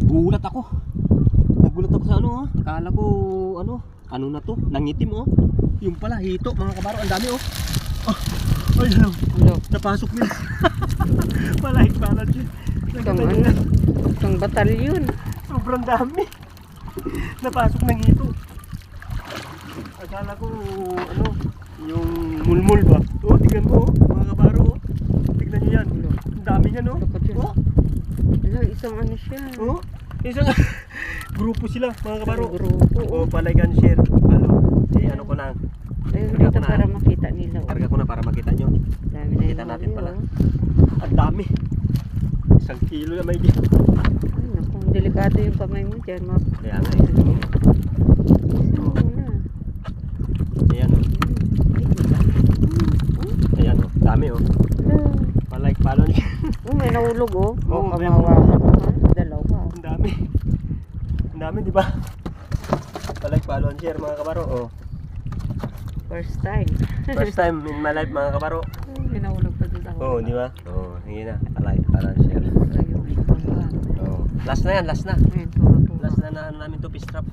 Nagulat ako. Nagulat ako sa ano, oh. Akala ko ano na to, nangitim, oh. Yung pala hito, mga kabaro, ang dami, oh. Oh, ay ano, napasok nila. Malahit balat yun. Itong batalyon. Sobrang dami. Napasok ng hito. Akala ko ano, yung mulmul ba? Oh, tingnan mo, oh, mga kabaro, oh. Tingnan niyo yan. Ang dami niyan, oh. Oh. Ano, isang ano siya. Oh, isang grupo sila, mga kabaro. Grupo. Oh, palike and share. Ano ko lang. Ayun dito para makita nila. Karga ko na para makita nyo. Dami na Kita yung natin huli, pala. oh. Ang dami. 1 kilo na may dito. Ay, naku, delikado yung kamay mo dyan. Kaya nga yun. Ayan o. Ayan o. Dami o. Palike palon. May nahulog oh. Oo, Baka may mawawa ka ha. Dalawa. Ang dami. Ang dami, di ba? Palike palon share, mga kabaro. Oh. First time. First time in my life, mga kabaro. May nahulog pa dito. Oo, di ba? Oo, sige na. Palike palon share. Oo. Last na yan, last na. Last na ano namin to, fish trap.